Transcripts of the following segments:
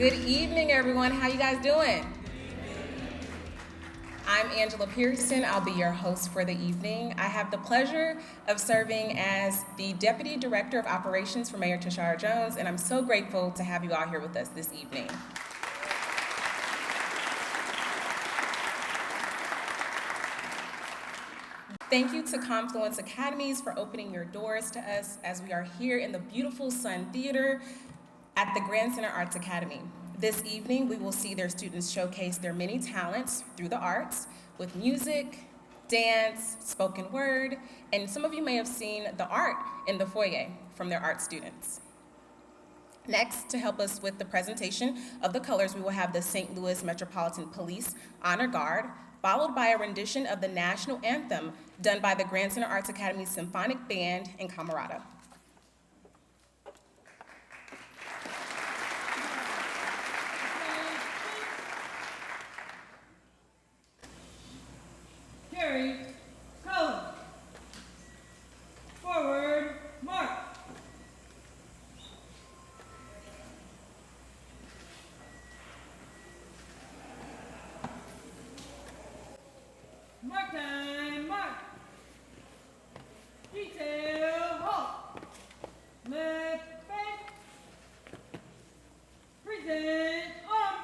Good evening, everyone. How you guys doing? I'm Angela Pearson. I'll be your host for the evening. I have the pleasure of serving as the Deputy Director of Operations for Mayor Tishaura Jones, and I'm so grateful to have you all here with us this evening. Thank you to Confluence Academies for opening your doors to us as we are here in the beautiful Sun Theater at the Grand Center Arts Academy. This evening, we will see their students showcase their many talents through the arts with music, dance, spoken word, and some of you may have seen the art in the foyer from their art students. Next, to help us with the presentation of the colors, we will have the St. Louis Metropolitan Police Honor Guard, followed by a rendition of the national anthem done by the Grand Center Arts Academy Symphonic Band and Camerata. Carry, color, forward, mark. Mark time, mark. Detail, halt. Left face. Present, arm.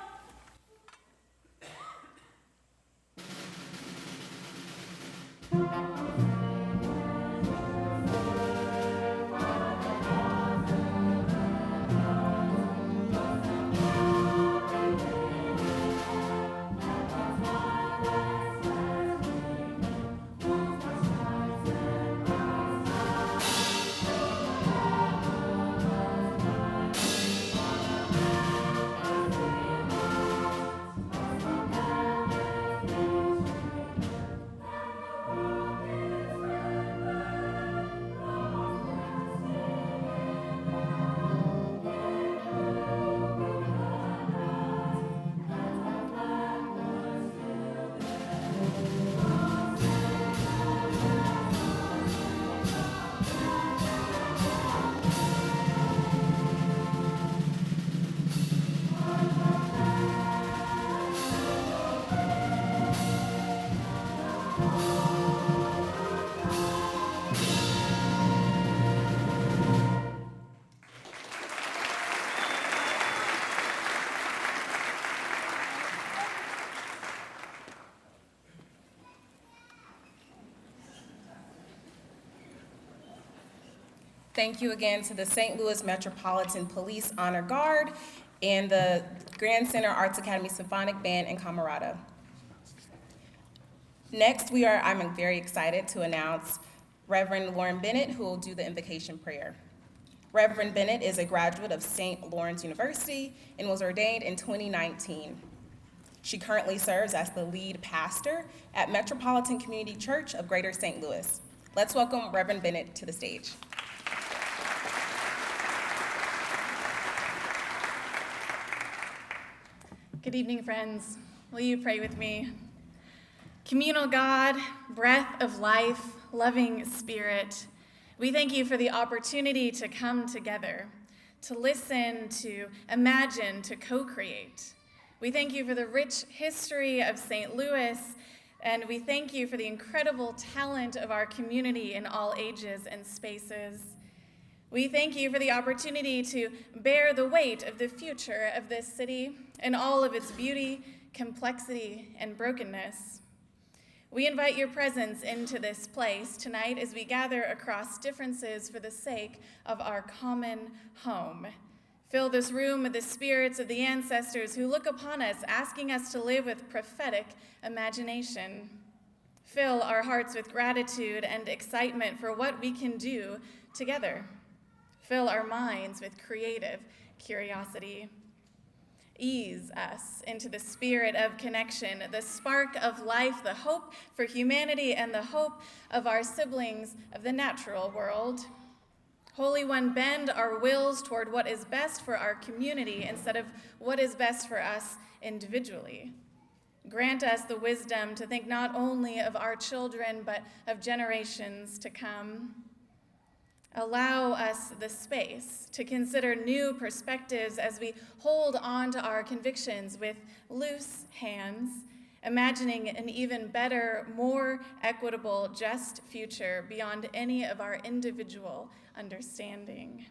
Thank you again to the St. Louis Metropolitan Police Honor Guard and the Grand Center Arts Academy Symphonic Band and Camerata. Next, I'm very excited to announce Reverend Lauren Bennett, who will do the invocation prayer. Reverend Bennett is a graduate of St. Lawrence University and was ordained in 2019. She currently serves as the lead pastor at Metropolitan Community Church of Greater St. Louis. Let's welcome Reverend Bennett to the stage. Good evening, friends. Will you pray with me? Communal God, breath of life, loving Spirit, we thank you for the opportunity to come together, to listen, to imagine, to co-create. We thank you for the rich history of St. Louis, and we thank you for the incredible talent of our community in all ages and spaces. We thank you for the opportunity to bear the weight of the future of this city and all of its beauty, complexity, and brokenness. We invite your presence into this place tonight as we gather across differences for the sake of our common home. Fill this room with the spirits of the ancestors who look upon us, asking us to live with prophetic imagination. Fill our hearts with gratitude and excitement for what we can do together. Fill our minds with creative curiosity. Ease us into the spirit of connection, the spark of life, the hope for humanity, and the hope of our siblings of the natural world. Holy One, bend our wills toward what is best for our community instead of what is best for us individually. Grant us the wisdom to think not only of our children, but of generations to come. Allow us the space to consider new perspectives as we hold on to our convictions with loose hands, imagining an even better, more equitable, just future beyond any of our individual understanding.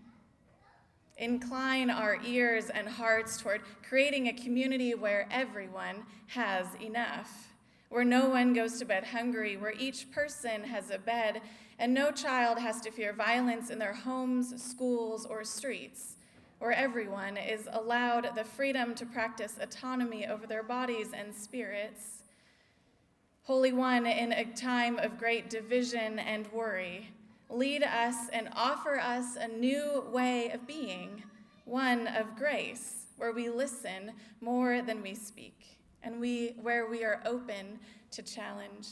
Incline our ears and hearts toward creating a community where everyone has enough, where no one goes to bed hungry, where each person has a bed, and no child has to fear violence in their homes, schools, or streets, where everyone is allowed the freedom to practice autonomy over their bodies and spirits. Holy One, in a time of great division and worry, lead us and offer us a new way of being, one of grace, where we listen more than we speak, and where we are open to challenge.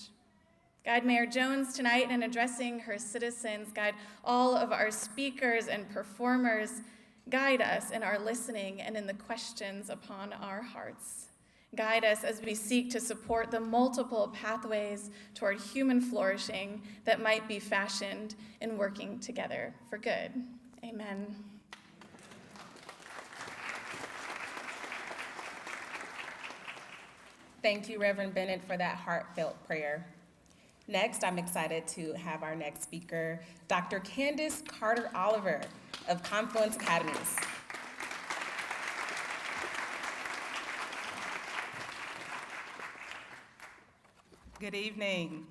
Guide Mayor Jones tonight in addressing her citizens. Guide all of our speakers and performers. Guide us in our listening and in the questions upon our hearts. Guide us as we seek to support the multiple pathways toward human flourishing that might be fashioned in working together for good. Amen. Thank you, Reverend Bennett, for that heartfelt prayer. Next, I'm excited to have our next speaker, Dr. Candace Carter Oliver of Confluence Academies. Good evening.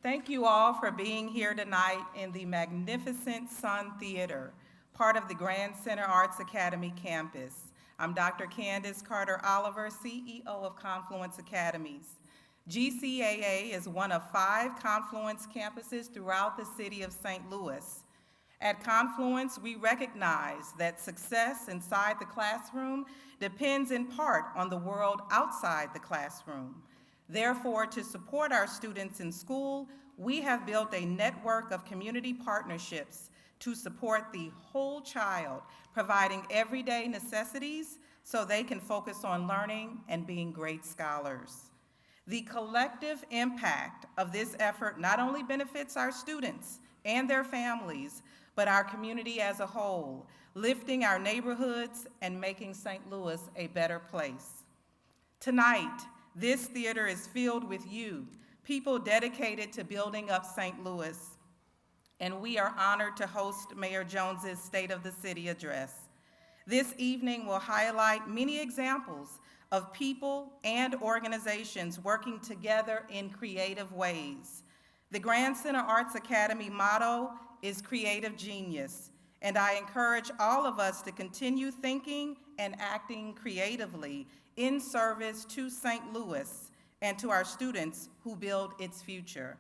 Thank you all for being here tonight in the magnificent Sun Theater, part of the Grand Center Arts Academy campus. I'm Dr. Candace Carter Oliver, CEO of Confluence Academies. GCAA is one of 5 Confluence campuses throughout the city of St. Louis. At Confluence, we recognize that success inside the classroom depends in part on the world outside the classroom. Therefore, to support our students in school, we have built a network of community partnerships to support the whole child, providing everyday necessities so they can focus on learning and being great scholars. The collective impact of this effort not only benefits our students and their families, but our community as a whole, lifting our neighborhoods and making St. Louis a better place. Tonight, this theater is filled with you, people dedicated to building up St. Louis, and we are honored to host Mayor Jones's State of the City address. This evening will highlight many examples of people and organizations working together in creative ways. The Grand Center Arts Academy motto is Creative Genius, and I encourage all of us to continue thinking and acting creatively in service to St. Louis and to our students who build its future.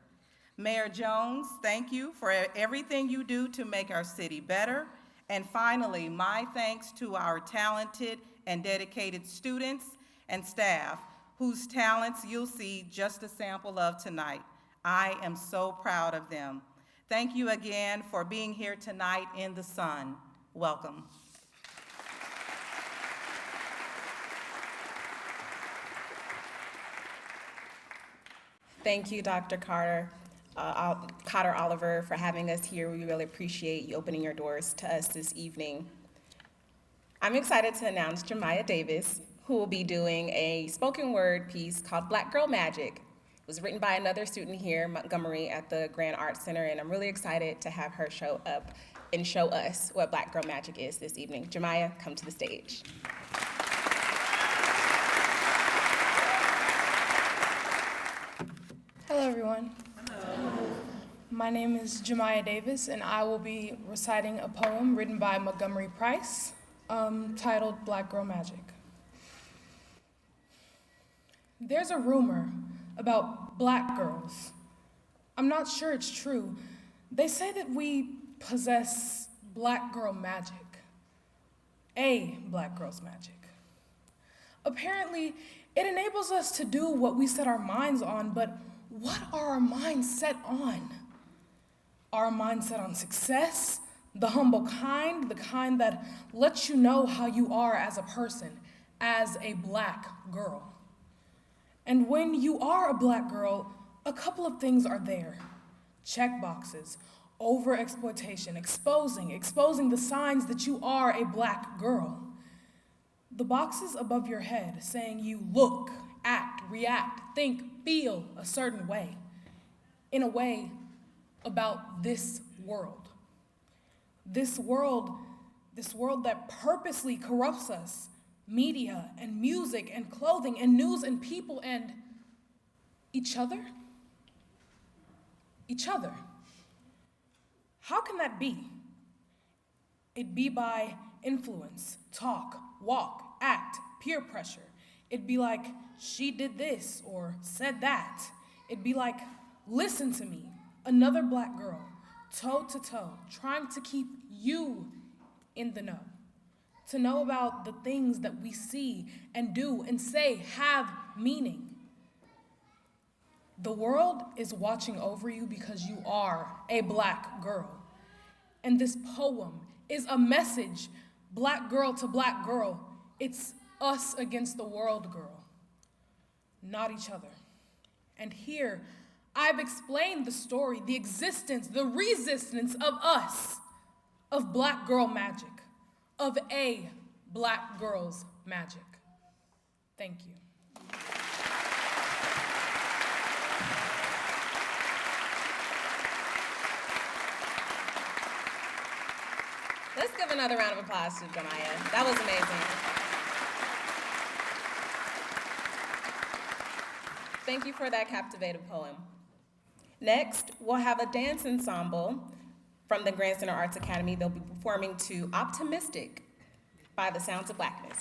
Mayor Jones, thank you for everything you do to make our city better. And finally, my thanks to our talented and dedicated students and staff whose talents you'll see just a sample of tonight. I am so proud of them. Thank you again for being here tonight in the sun. Welcome. Thank you, Dr. Carter Oliver, for having us here. We really appreciate you opening your doors to us this evening. I'm excited to announce Jemiah Davis, who will be doing a spoken word piece called Black Girl Magic. It was written by another student here in Montgomery at the Grand Arts Center, and I'm really excited to have her show up and show us what Black Girl Magic is this evening. Jemiah, come to the stage. Hello, everyone. Hello. My name is Jemiah Davis, and I will be reciting a poem written by Montgomery Price titled Black Girl Magic. There's a rumor about black girls. I'm not sure it's true. They say that we possess black girl magic. A black girl's magic. Apparently, it enables us to do what we set our minds on, but what are our minds set on? Are our minds set on success, the humble kind, the kind that lets you know how you are as a person, as a black girl? And when you are a black girl, a couple of things are there. Check boxes. Overexploitation, exposing the signs that you are a black girl. The boxes above your head saying you look, act, react, think, feel a certain way. In a way about this world. This world that purposely corrupts us. Media and music and clothing and news and people and each other? Each other. How can that be? It'd be by influence, talk, walk, act, peer pressure. It'd be like, she did this or said that. It'd be like, listen to me, another black girl, toe to toe, trying to keep you in the know. To know about the things that we see and do and say have meaning. The world is watching over you because you are a black girl. And this poem is a message, black girl to black girl. It's us against the world, girl, not each other. And here, I've explained the story, the existence, the resistance of us, of black girl magic, of a black girl's magic. Thank you. Let's give another round of applause to Janaya. That was amazing. Thank you for that captivating poem. Next, we'll have a dance ensemble from the Grand Center Arts Academy. They'll be performing to Optimistic by the Sounds of Blackness.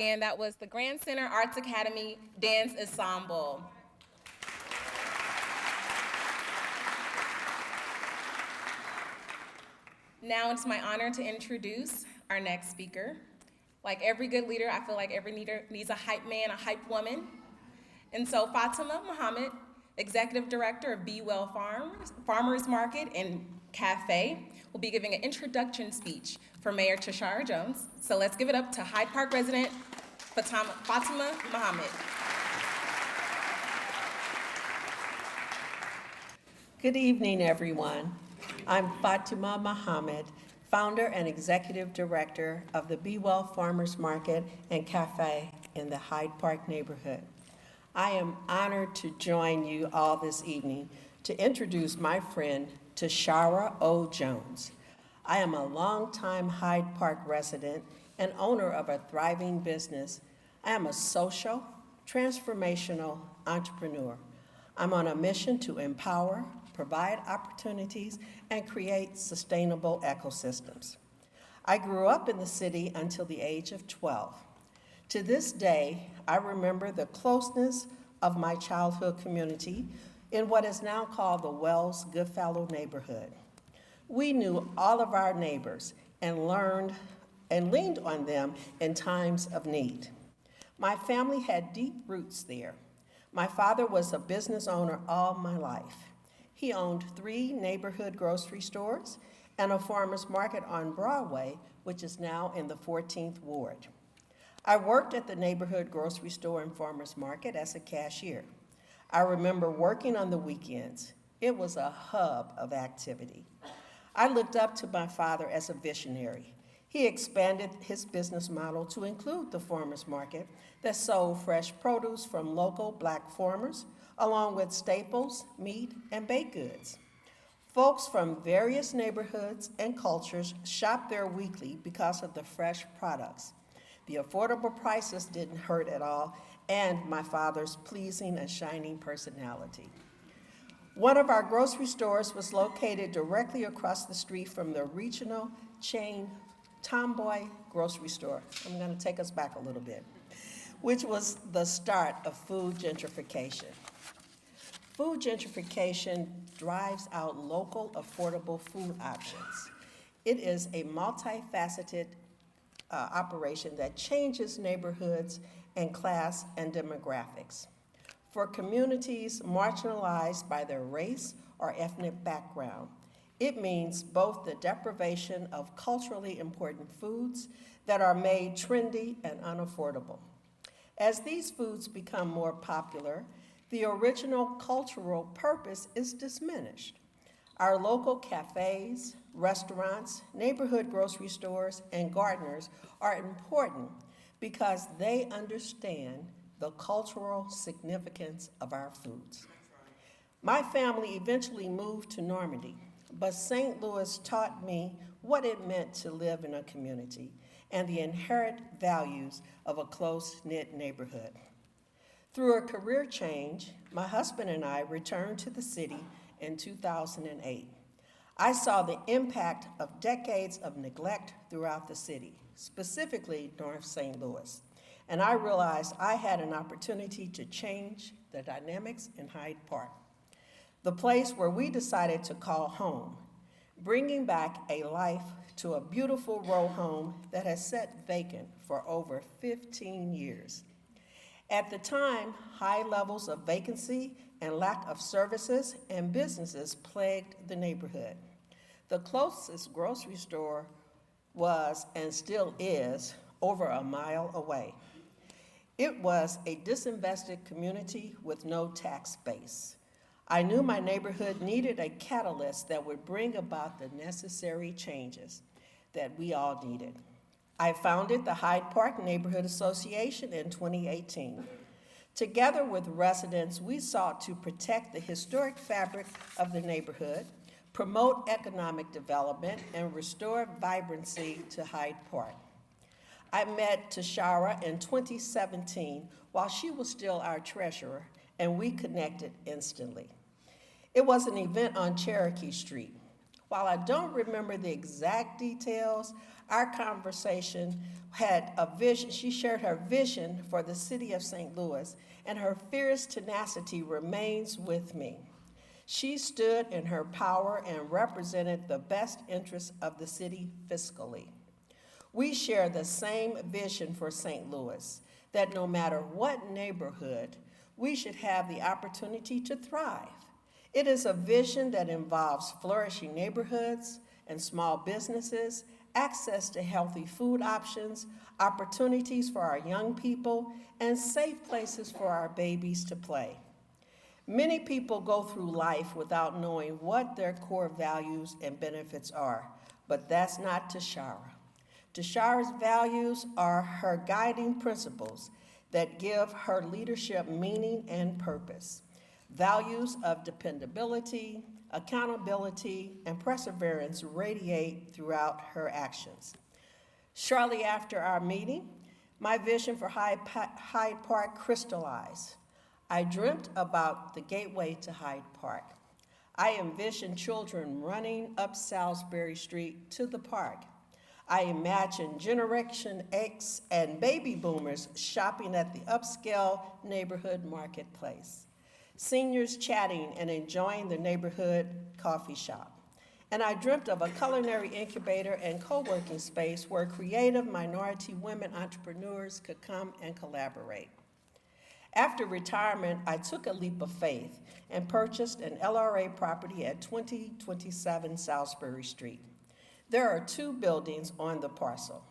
And that was the Grand Center Arts Academy Dance Ensemble. Now it's my honor to introduce our next speaker. Like every good leader, I feel like every leader needs a hype man, a hype woman. And so Fatima Muhammad, Executive Director of Be Well Farmers Market and Cafe, will be giving an introduction speech for Mayor Tishaura Jones. So let's give it up to Hyde Park resident Fatima Muhammad. Good evening, everyone. I'm Fatima Muhammad, founder and executive director of the Be Well Farmers Market and Cafe in the Hyde Park neighborhood. I am honored to join you all this evening to introduce my friend Tishaura O. Jones. I am a longtime Hyde Park resident and owner of a thriving business. I am a social, transformational entrepreneur. I'm on a mission to empower, provide opportunities, and create sustainable ecosystems. I grew up in the city until the age of 12. To this day, I remember the closeness of my childhood community in what is now called the Wells Goodfellow neighborhood. We knew all of our neighbors and leaned on them in times of need. My family had deep roots there. My father was a business owner all my life. He owned 3 neighborhood grocery stores and a farmer's market on Broadway, which is now in the 14th Ward. I worked at the neighborhood grocery store and farmer's market as a cashier. I remember working on the weekends. It was a hub of activity. I looked up to my father as a visionary. He expanded his business model to include the farmer's market that sold fresh produce from local Black farmers, along with staples, meat, and baked goods. Folks from various neighborhoods and cultures shopped there weekly because of the fresh products. The affordable prices didn't hurt at all, and my father's pleasing and shining personality. One of our grocery stores was located directly across the street from the regional chain Tomboy grocery store. I'm going to take us back a little bit, which was the start of food gentrification. Food gentrification drives out local affordable food options. It is a multifaceted operation that changes neighborhoods and class and demographics. For communities marginalized by their race or ethnic background, it means both the deprivation of culturally important foods that are made trendy and unaffordable. As these foods become more popular, the original cultural purpose is diminished. Our local cafes, restaurants, neighborhood grocery stores, and gardeners are important because they understand the cultural significance of our foods. My family eventually moved to Normandy, but St. Louis taught me what it meant to live in a community and the inherent values of a close-knit neighborhood. Through a career change, my husband and I returned to the city in 2008. I saw the impact of decades of neglect throughout the city, specifically North St. Louis, and I realized I had an opportunity to change the dynamics in Hyde Park, the place where we decided to call home, bringing back a life to a beautiful row home that has sat vacant for over 15 years. At the time, high levels of vacancy and lack of services and businesses plagued the neighborhood. The closest grocery store was, and still is, over a mile away. It was a disinvested community with no tax base. I knew my neighborhood needed a catalyst that would bring about the necessary changes that we all needed. I founded the Hyde Park Neighborhood Association in 2018. Together with residents, we sought to protect the historic fabric of the neighborhood, promote economic development, and restore vibrancy to Hyde Park. I met Tishaura in 2017 while she was still our treasurer, and we connected instantly. It was an event on Cherokee Street. While I don't remember the exact details, our conversation had a vision. She shared her vision for the city of St. Louis, and her fierce tenacity remains with me. She stood in her power and represented the best interests of the city fiscally. We share the same vision for St. Louis, that no matter what neighborhood, we should have the opportunity to thrive. It is a vision that involves flourishing neighborhoods and small businesses, access to healthy food options, opportunities for our young people, and safe places for our babies to play. Many people go through life without knowing what their core values and benefits are, but that's not Tishaura. Tishaura's values are her guiding principles that give her leadership meaning and purpose. Values of dependability, accountability, and perseverance radiate throughout her actions. Shortly after our meeting, my vision for Hyde Park crystallized. I dreamt about the gateway to Hyde Park. I envisioned children running up Salisbury Street to the park. I imagined Generation X and baby boomers shopping at the upscale neighborhood marketplace, seniors chatting and enjoying the neighborhood coffee shop. And I dreamt of a culinary incubator and co-working space where creative minority women entrepreneurs could come and collaborate. After retirement, I took a leap of faith and purchased an LRA property at 2027 Salisbury Street. There are 2 buildings on the parcel.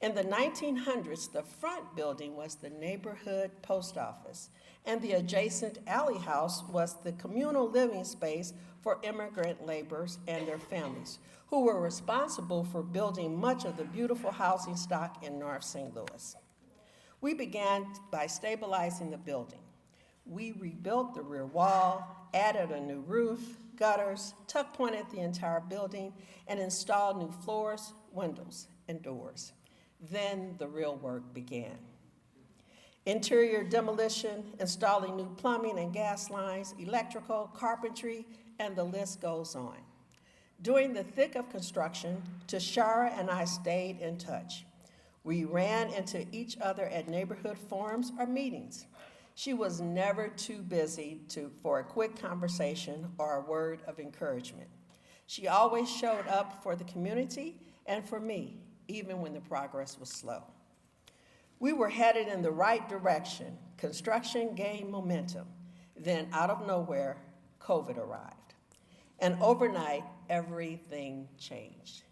In the 1900s, the front building was the neighborhood post office, and the adjacent alley house was the communal living space for immigrant laborers and their families, who were responsible for building much of the beautiful housing stock in North St. Louis. We began by stabilizing the building. We rebuilt the rear wall, added a new roof, gutters, tuck pointed the entire building, and installed new floors, windows, and doors. Then the real work began. Interior demolition, installing new plumbing and gas lines, electrical, carpentry, and the list goes on. During the thick of construction, Tishaura and I stayed in touch. We ran into each other at neighborhood forums or meetings. She was never too busy for a quick conversation or a word of encouragement. She always showed up for the community and for me, even when the progress was slow. We were headed in the right direction. Construction gained momentum. Then, out of nowhere, COVID arrived. And overnight, everything changed.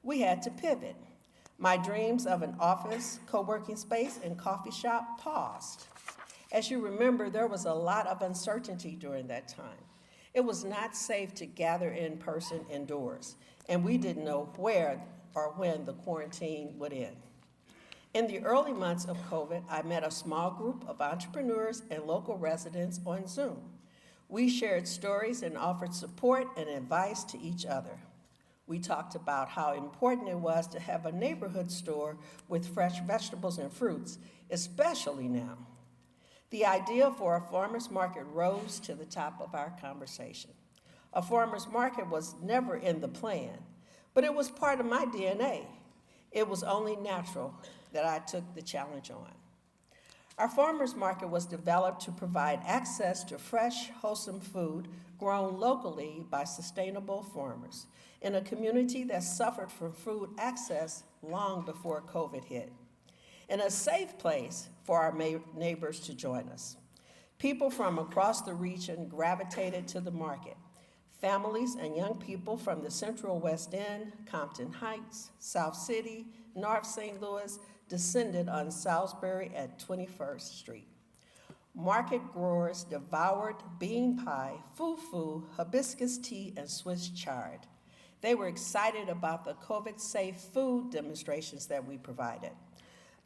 We had to pivot. My dreams of an office, co-working space, and coffee shop paused. As you remember, there was a lot of uncertainty during that time. It was not safe to gather in person indoors, and we didn't know where or when the quarantine would end. In the early months of COVID, I met a small group of entrepreneurs and local residents on Zoom. We shared stories and offered support and advice to each other. We talked about how important it was to have a neighborhood store with fresh vegetables and fruits, especially now. The idea for a farmer's market rose to the top of our conversation. A farmer's market was never in the plan, but it was part of my DNA. It was only natural that I took the challenge on. Our farmer's market was developed to provide access to fresh, wholesome food grown locally by sustainable farmers in a community that suffered from food access long before COVID hit, and a safe place for our neighbors to join us. People from across the region gravitated to the market. Families and young people from the Central West End, Compton Heights, South City, North St. Louis descended on Salisbury at 21st Street. Market growers devoured bean pie, fufu, hibiscus tea, and Swiss chard. They were excited about the COVID-safe food demonstrations that we provided.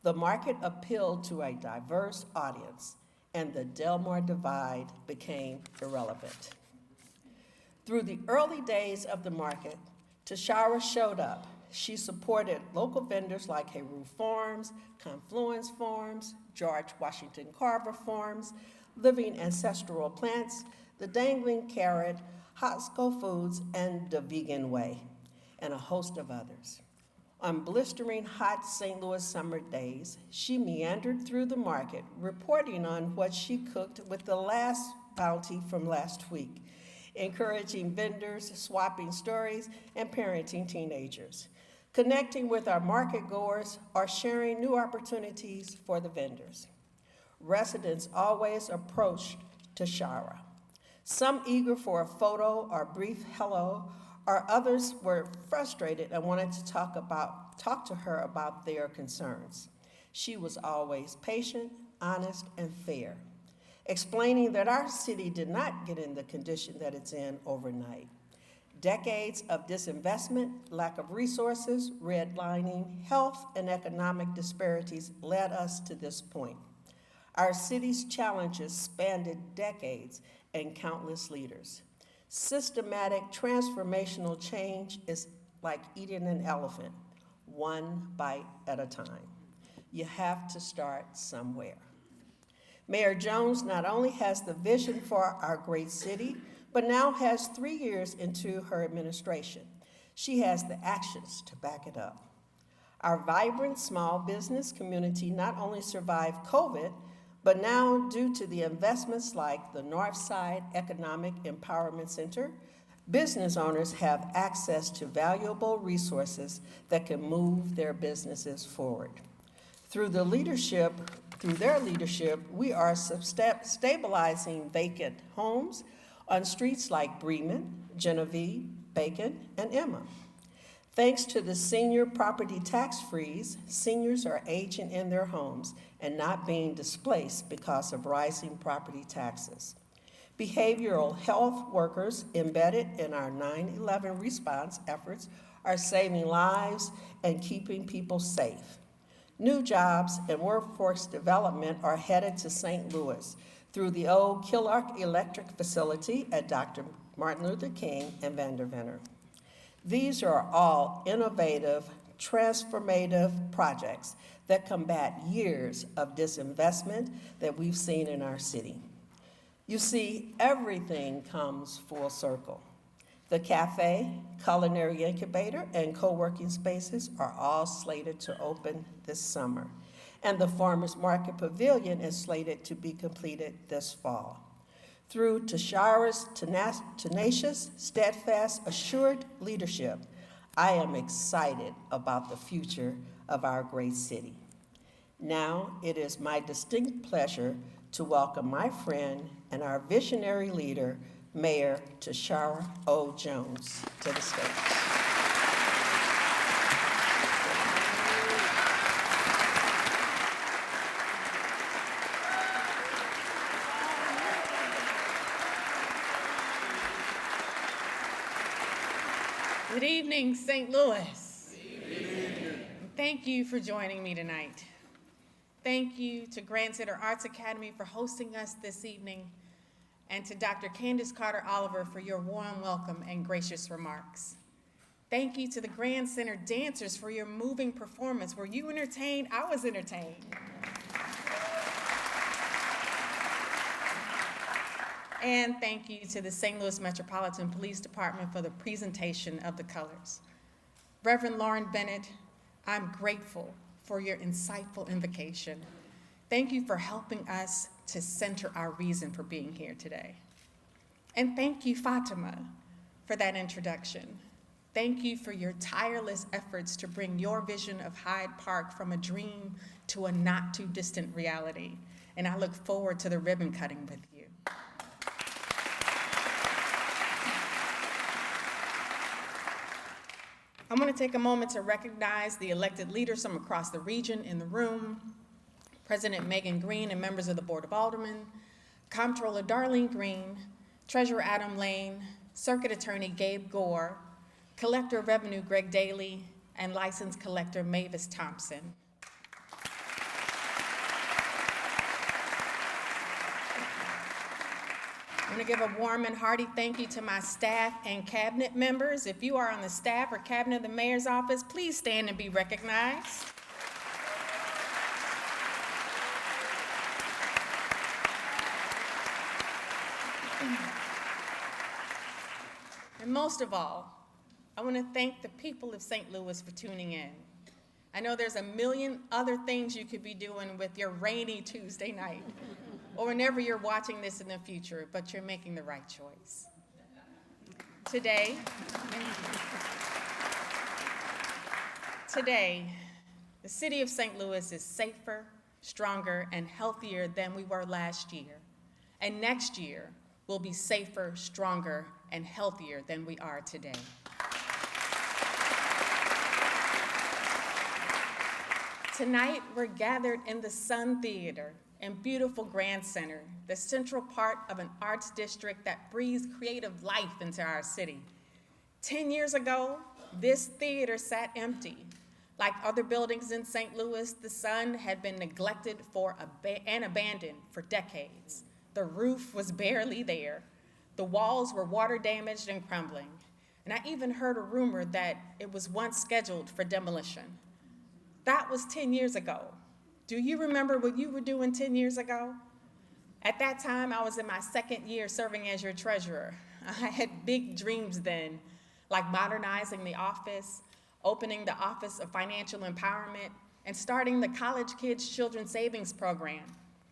The market appealed to a diverse audience, and the Delmore divide became irrelevant. Through the early days of the market, Tishaura showed up. She supported local vendors like Heru Farms, Confluence Farms, George Washington Carver Farms, Living Ancestral Plants, The Dangling Carrot, Hosco Foods, and The Vegan Way, and a host of others. On blistering hot St. Louis summer days, she meandered through the market, reporting on what she cooked with the last bounty from last week, encouraging vendors, swapping stories, and parenting teenagers, connecting with our market goers, or sharing new opportunities for the vendors. Residents always approached Tishaura, some eager for a photo or brief hello, or others were frustrated and wanted to talk to her about their concerns. She was always patient, honest, and fair, explaining that our city did not get in the condition that it's in overnight. Decades of disinvestment, lack of resources, redlining, health, and economic disparities led us to this point. Our city's challenges spanned decades and countless leaders. Systematic transformational change is like eating an elephant, one bite at a time. You have to start somewhere. Mayor Jones not only has the vision for our great city, but now has 3 years into her administration. She has the actions to back it up. Our vibrant small business community not only survived COVID, but now, due to the investments like the Northside Economic Empowerment Center, business owners have access to valuable resources that can move their businesses forward. Through their leadership, we are stabilizing vacant homes on streets like Bremen, Genevieve, Bacon, and Emma. Thanks to the senior property tax freeze, seniors are aging in their homes and not being displaced because of rising property taxes. Behavioral health workers embedded in our 9/11 response efforts are saving lives and keeping people safe. New jobs and workforce development are headed to St. Louis through the old Killark Electric Facility at Dr. Martin Luther King and Vanderventer. These are all innovative, transformative projects that combat years of disinvestment that we've seen in our city. You see, everything comes full circle. The cafe, culinary incubator, and co-working spaces are all slated to open this summer, and the Farmers Market Pavilion is slated to be completed this fall. Through Tishaura's tenacious, steadfast, assured leadership, I am excited about the future of our great city. Now, it is my distinct pleasure to welcome my friend and our visionary leader, Mayor Tishaura O. Jones, to the stage. Good evening, St. Louis. Good evening. Thank you for joining me tonight. Thank you to Grand Center Arts Academy for hosting us this evening, and to Dr. Candace Carter Oliver for your warm welcome and gracious remarks. Thank you to the Grand Center dancers for your moving performance. Were you entertained? I was entertained. And thank you to the St. Louis Metropolitan Police Department for the presentation of the colors. Reverend Lauren Bennett, I'm grateful for your insightful invocation. Thank you for helping us to center our reason for being here today. And thank you, Fatima, for that introduction. Thank you for your tireless efforts to bring your vision of Hyde Park from a dream to a not too distant reality. And I look forward to the ribbon cutting with you. I want to take a moment to recognize the elected leaders from across the region in the room, President Megan Green and members of the Board of Aldermen, Comptroller Darlene Green, Treasurer Adam Lane, Circuit Attorney Gabe Gore, Collector of Revenue Greg Daly, and License Collector Mavis Thompson. I want to give a warm and hearty thank you to my staff and cabinet members. If you are on the staff or cabinet of the mayor's office, please stand and be recognized. And most of all, I want to thank the people of St. Louis for tuning in. I know there's a million other things you could be doing with your rainy Tuesday night, or whenever you're watching this in the future, but you're making the right choice. Today, the city of St. Louis is safer, stronger, and healthier than we were last year. And next year, we'll be safer, stronger, and healthier than we are today. Tonight, we're gathered in the Sun Theater in beautiful Grand Center, the central part of an arts district that breathes creative life into our city. 10 years ago, this theater sat empty. Like other buildings in St. Louis, the Sun had been neglected and abandoned for decades. The roof was barely there. The walls were water damaged and crumbling. And I even heard a rumor that it was once scheduled for demolition. That was 10 years ago. Do you remember what you were doing 10 years ago? At that time, I was in my second year serving as your treasurer. I had big dreams then, like modernizing the office, opening the Office of Financial Empowerment, and starting the College Kids Children's Savings Program.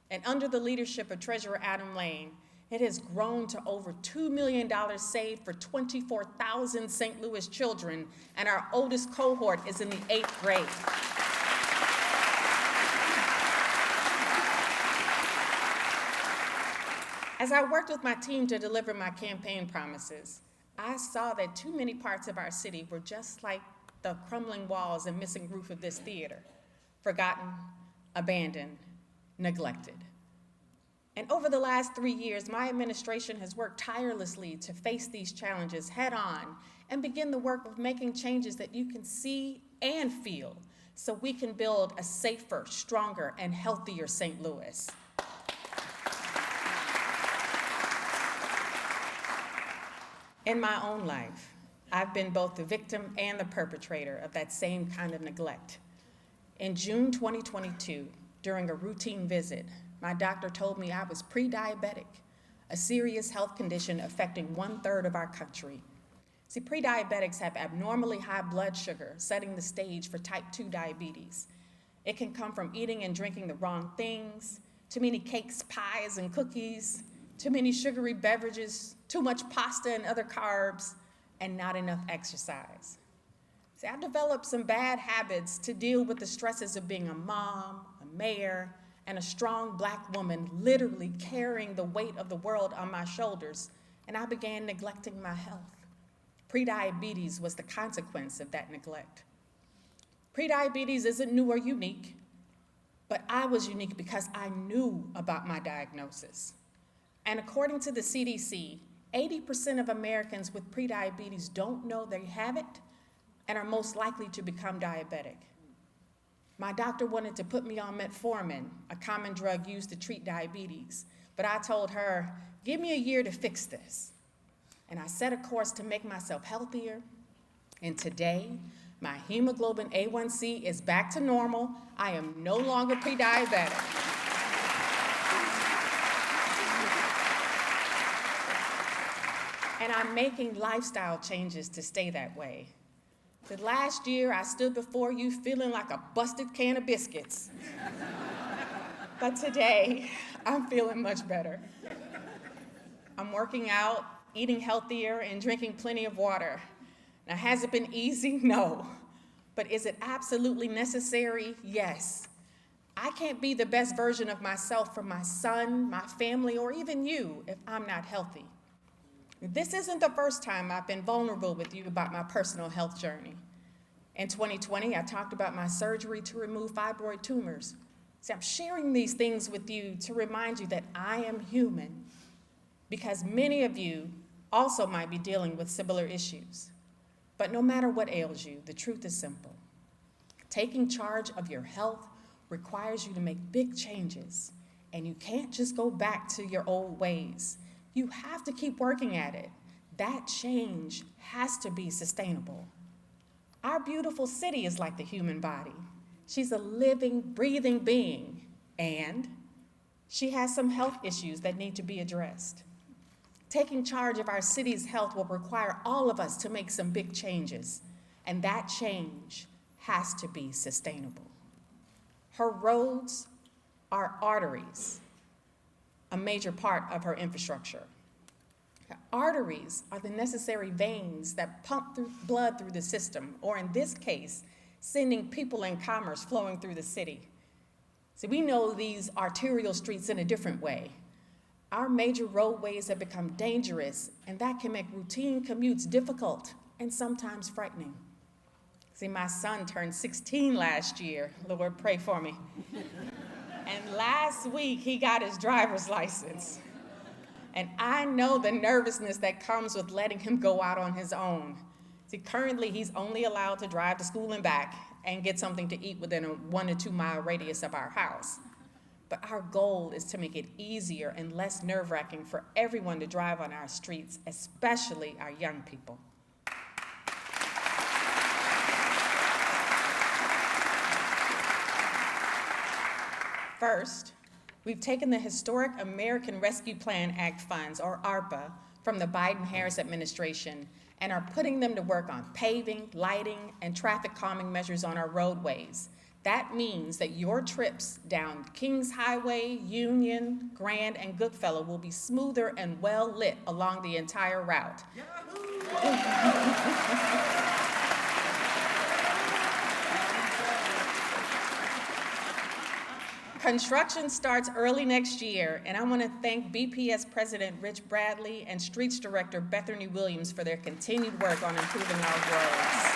And under the leadership of Treasurer Adam Lane, it has grown to over $2 million saved for 24,000 St. Louis children, and our oldest cohort is in the 8th grade. As I worked with my team to deliver my campaign promises, I saw that too many parts of our city were just like the crumbling walls and missing roof of this theater, forgotten, abandoned, neglected. And over the last 3 years, my administration has worked tirelessly to face these challenges head on and begin the work of making changes that you can see and feel so we can build a safer, stronger, and healthier St. Louis. In my own life, I've been both the victim and the perpetrator of that same kind of neglect. In June 2022, during a routine visit, my doctor told me I was pre-diabetic, a serious health condition affecting 1/3 of our country. See, pre-diabetics have abnormally high blood sugar, setting the stage for type 2 diabetes. It can come from eating and drinking the wrong things, too many cakes, pies, and cookies, too many sugary beverages, too much pasta and other carbs, and not enough exercise. See, I developed some bad habits to deal with the stresses of being a mom, a mayor, and a strong Black woman literally carrying the weight of the world on my shoulders, and I began neglecting my health. Prediabetes was the consequence of that neglect. Prediabetes isn't new or unique, but I was unique because I knew about my diagnosis. And according to the CDC, 80% of Americans with prediabetes don't know they have it and are most likely to become diabetic. My doctor wanted to put me on metformin, a common drug used to treat diabetes, but I told her, give me a year to fix this. And I set a course to make myself healthier, and today, my hemoglobin A1C is back to normal. I am no longer pre-diabetic. And I'm making lifestyle changes to stay that way. The last year, I stood before you feeling like a busted can of biscuits. But today, I'm feeling much better. I'm working out, eating healthier, and drinking plenty of water. Now, has it been easy? No. But is it absolutely necessary? Yes. I can't be the best version of myself for my son, my family, or even you if I'm not healthy. This isn't the first time I've been vulnerable with you about my personal health journey. In 2020, I talked about my surgery to remove fibroid tumors. See, I'm sharing these things with you to remind you that I am human, because many of you also might be dealing with similar issues. But no matter what ails you, the truth is simple. Taking charge of your health requires you to make big changes, and you can't just go back to your old ways. You have to keep working at it. That change has to be sustainable. Our beautiful city is like the human body. She's a living, breathing being, and she has some health issues that need to be addressed. Taking charge of our city's health will require all of us to make some big changes, and that change has to be sustainable. Her roads are arteries, a major part of her infrastructure. Arteries are the necessary veins that pump blood through the system, or in this case, sending people and commerce flowing through the city. See, we know these arterial streets in a different way. Our major roadways have become dangerous, and that can make routine commutes difficult and sometimes frightening. See, my son turned 16 last year. Lord, pray for me. And last week, he got his driver's license. And I know the nervousness that comes with letting him go out on his own. See, currently, he's only allowed to drive to school and back and get something to eat within a 1 to 2 mile radius of our house. But our goal is to make it easier and less nerve-wracking for everyone to drive on our streets, especially our young people. First, we've taken the historic American Rescue Plan Act funds, or ARPA, from the Biden-Harris administration and are putting them to work on paving, lighting, and traffic calming measures on our roadways. That means that your trips down Kings Highway, Union, Grand, and Goodfellow will be smoother and well lit along the entire route. Construction starts early next year, and I want to thank BPS President Rich Bradley and Streets Director Bethany Williams for their continued work on improving our roads.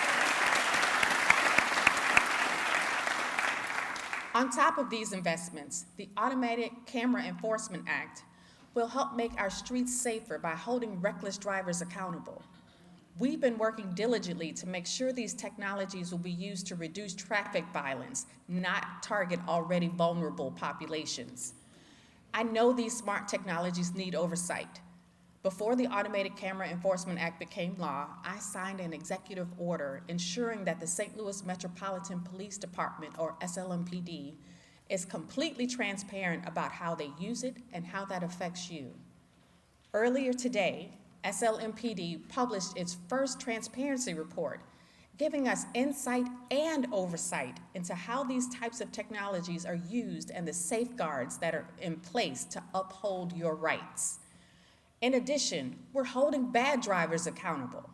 On top of these investments, the Automatic Camera Enforcement Act will help make our streets safer by holding reckless drivers accountable. We've been working diligently to make sure these technologies will be used to reduce traffic violence, not target already vulnerable populations. I know these smart technologies need oversight. Before the Automated Camera Enforcement Act became law, I signed an executive order ensuring that the St. Louis Metropolitan Police Department, or SLMPD, is completely transparent about how they use it and how that affects you. Earlier today, SLMPD published its first transparency report, giving us insight and oversight into how these types of technologies are used and the safeguards that are in place to uphold your rights. In addition, we're holding bad drivers accountable.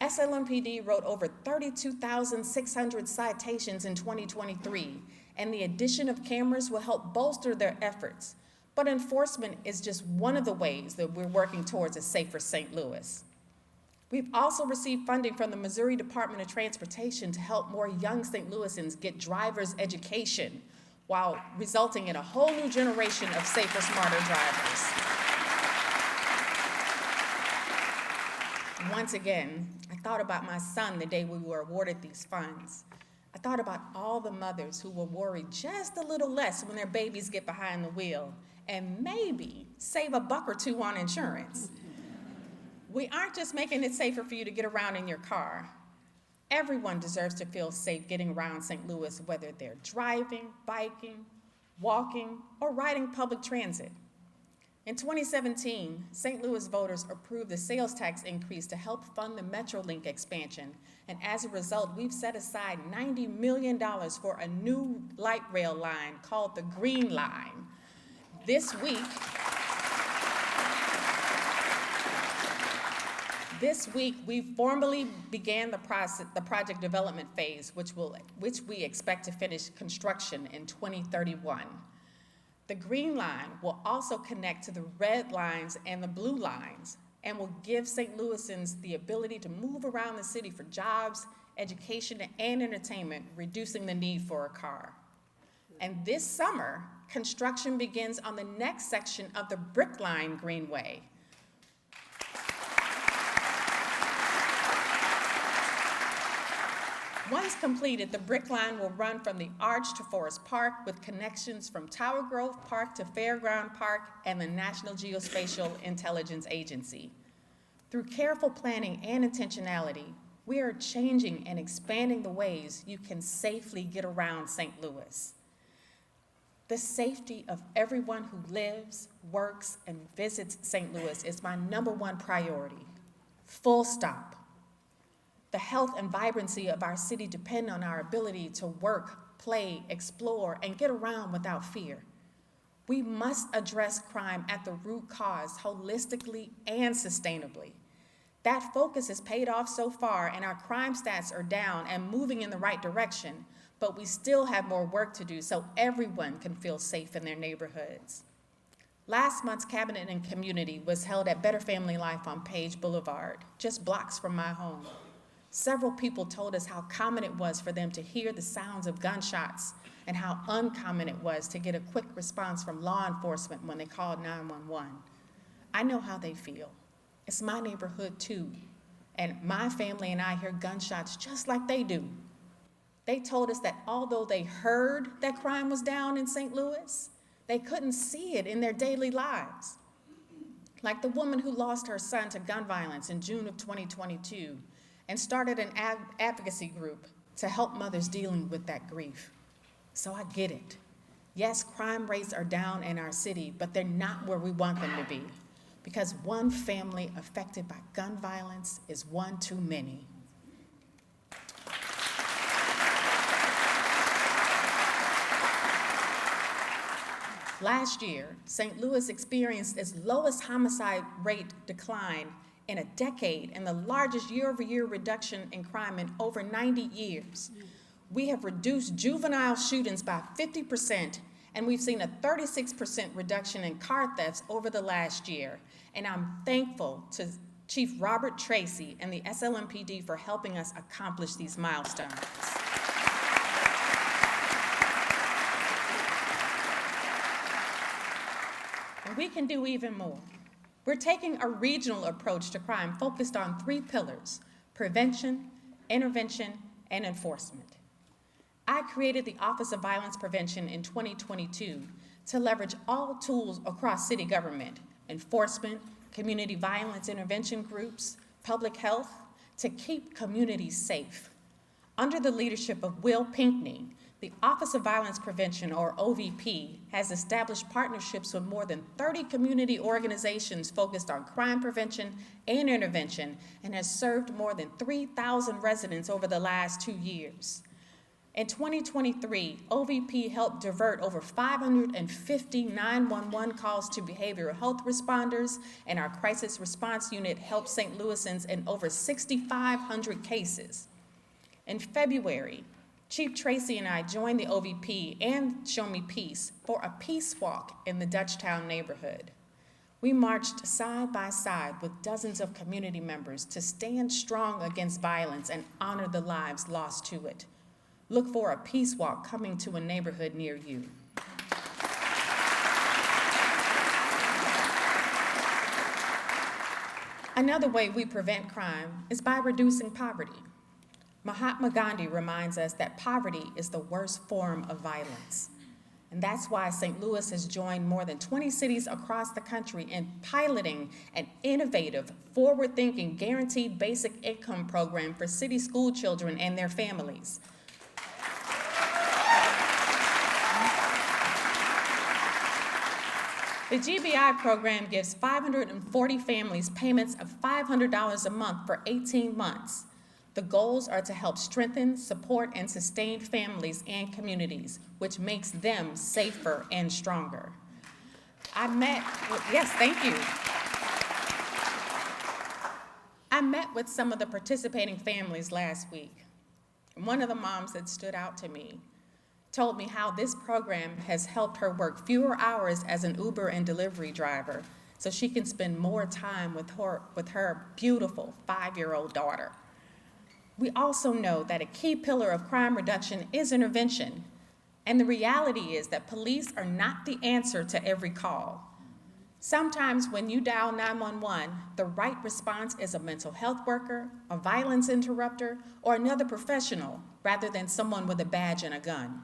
SLMPD wrote over 32,600 citations in 2023, and the addition of cameras will help bolster their efforts. But enforcement is just one of the ways that we're working towards a safer St. Louis. We've also received funding from the Missouri Department of Transportation to help more young St. Louisans get driver's education while resulting in a whole new generation of safer, smarter drivers. Once again, I thought about my son the day we were awarded these funds. I thought about all the mothers who will worry just a little less when their babies get behind the wheel and maybe save $1 or $2 on insurance. We aren't just making it safer for you to get around in your car. Everyone deserves to feel safe getting around St. Louis, whether they're driving, biking, walking, or riding public transit. In 2017, St. Louis voters approved the sales tax increase to help fund the MetroLink expansion, and as a result, we've set aside $90 million for a new light rail line called the Green Line. This week, we formally began the project development phase, which we expect to finish construction in 2031. The Green Line will also connect to the red lines and the blue lines and will give St. Louisans the ability to move around the city for jobs, education, and entertainment, reducing the need for a car. And this summer, construction begins on the next section of the Brick Line Greenway. Once completed, the Brick Line will run from the Arch to Forest Park with connections from Tower Grove Park to Fairground Park and the National Geospatial Intelligence Agency. Through careful planning and intentionality, we are changing and expanding the ways you can safely get around St. Louis. The safety of everyone who lives, works, and visits St. Louis is my #1 priority. Full stop. The health and vibrancy of our city depend on our ability to work, play, explore, and get around without fear. We must address crime at the root cause holistically and sustainably. That focus has paid off so far, and our crime stats are down and moving in the right direction, but we still have more work to do so everyone can feel safe in their neighborhoods. Last month's Cabinet and Community was held at Better Family Life on Page Boulevard, just blocks from my home. Several people told us how common it was for them to hear the sounds of gunshots and how uncommon it was to get a quick response from law enforcement when they called 911. I know how they feel. It's my neighborhood too, and my family and I hear gunshots just like they do. They told us that although they heard that crime was down in St. Louis, they couldn't see it in their daily lives. Like the woman who lost her son to gun violence in June of 2022 and started an advocacy group to help mothers dealing with that grief. So I get it. Yes, crime rates are down in our city, but they're not where we want them to be, because one family affected by gun violence is one too many. Last year, St. Louis experienced its lowest homicide rate decline in a decade and the largest year-over-year reduction in crime in over 90 years. We have reduced juvenile shootings by 50%, and we've seen a 36% reduction in car thefts over the last year. And I'm thankful to Chief Robert Tracy and the SLMPD for helping us accomplish these milestones. And we can do even more. We're taking a regional approach to crime focused on 3 pillars: prevention, intervention, and enforcement. I created the Office of Violence Prevention in 2022 to leverage all tools across city government: enforcement, community violence intervention groups, public health, to keep communities safe. Under the leadership of Will Pinkney, the Office of Violence Prevention, or OVP, has established partnerships with more than 30 community organizations focused on crime prevention and intervention, and has served more than 3,000 residents over the last 2 years. In 2023, OVP helped divert over 550 911 calls to behavioral health responders, and our crisis response unit helped St. Louisans in over 6,500 cases. In February, Chief Tracy and I joined the OVP and Show Me Peace for a peace walk in the Dutchtown neighborhood. We marched side by side with dozens of community members to stand strong against violence and honor the lives lost to it. Look for a peace walk coming to a neighborhood near you. Another way we prevent crime is by reducing poverty. Mahatma Gandhi reminds us that poverty is the worst form of violence. And that's why St. Louis has joined more than 20 cities across the country in piloting an innovative, forward-thinking, guaranteed basic income program for city school children and their families. The GBI program gives 540 families payments of $500 a month for 18 months. The goals are to help strengthen, support, and sustain families and communities, which makes them safer and stronger. Yes, thank you. I met with some of the participating families last week. One of the moms that stood out to me told me how this program has helped her work fewer hours as an Uber and delivery driver so she can spend more time with her beautiful 5-year-old daughter. We also know that a key pillar of crime reduction is intervention, and the reality is that police are not the answer to every call. Sometimes when you dial 911, the right response is a mental health worker, a violence interrupter, or another professional, rather than someone with a badge and a gun.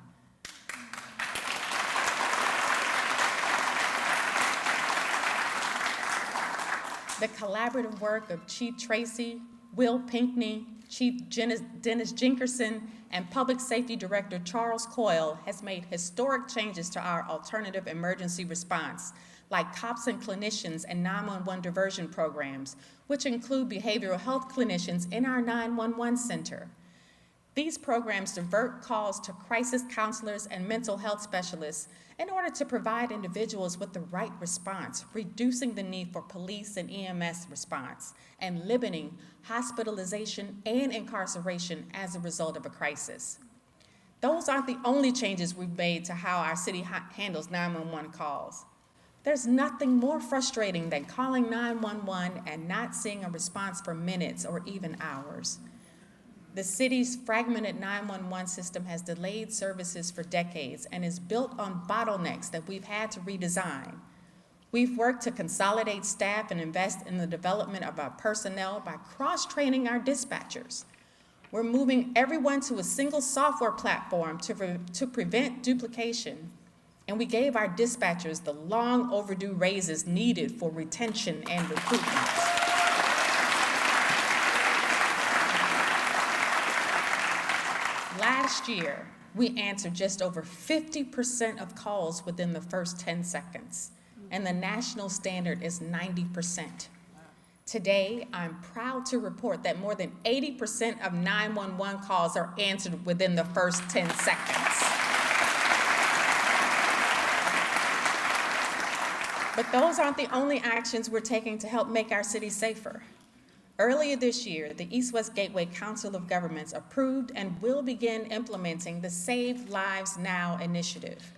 The collaborative work of Chief Tracy, Will Pinkney, Chief Dennis Jenkerson, and Public Safety Director Charles Coyle has made historic changes to our alternative emergency response, like cops and clinicians and 911 diversion programs, which include behavioral health clinicians in our 911 center. These programs divert calls to crisis counselors and mental health specialists in order to provide individuals with the right response, reducing the need for police and EMS response, and limiting hospitalization and incarceration as a result of a crisis. Those aren't the only changes we've made to how our city handles 911 calls. There's nothing more frustrating than calling 911 and not seeing a response for minutes or even hours. The city's fragmented 911 system has delayed services for decades and is built on bottlenecks that we've had to redesign. We've worked to consolidate staff and invest in the development of our personnel by cross-training our dispatchers. We're moving everyone to a single software platform to prevent duplication, and we gave our dispatchers the long overdue raises needed for retention and recruitment. Last year, we answered just over 50% of calls within the first 10 seconds, and the national standard is 90%. Today, I'm proud to report that more than 80% of 911 calls are answered within the first 10 seconds. But those aren't the only actions we're taking to help make our city safer. Earlier this year, the East-West Gateway Council of Governments approved and will begin implementing the Save Lives Now initiative.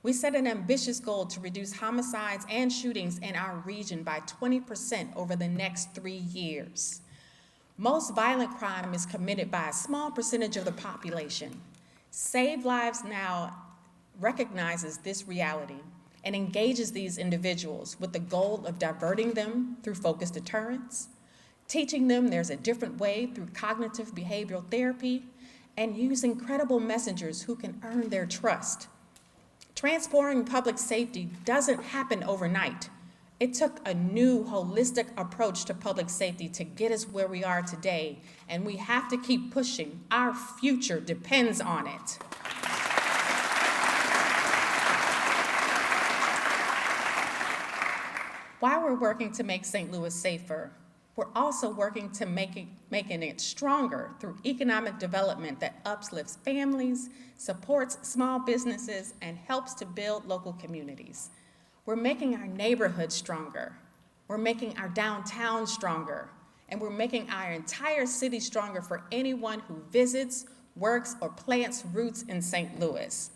We set an ambitious goal to reduce homicides and shootings in our region by 20% over the next 3 years. Most violent crime is committed by a small percentage of the population. Save Lives Now recognizes this reality and engages these individuals with the goal of diverting them through focused deterrence, teaching them there's a different way through cognitive behavioral therapy, and using credible messengers who can earn their trust. Transforming public safety doesn't happen overnight. It took a new holistic approach to public safety to get us where we are today, and we have to keep pushing. Our future depends on it. While we're working to make St. Louis safer, we're also working to making it stronger through economic development that uplifts families, supports small businesses, and helps to build local communities. We're making our neighborhoods stronger. We're making our downtown stronger. And we're making our entire city stronger for anyone who visits, works, or plants roots in St. Louis.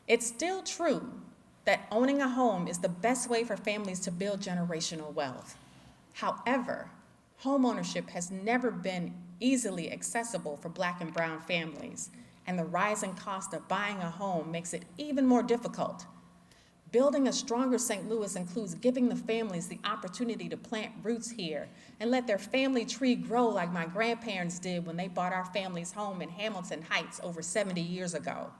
It's still true that owning a home is the best way for families to build generational wealth. However, homeownership has never been easily accessible for Black and brown families, and the rising cost of buying a home makes it even more difficult. Building a stronger St. Louis includes giving the families the opportunity to plant roots here and let their family tree grow like my grandparents did when they bought our family's home in Hamilton Heights over 70 years ago.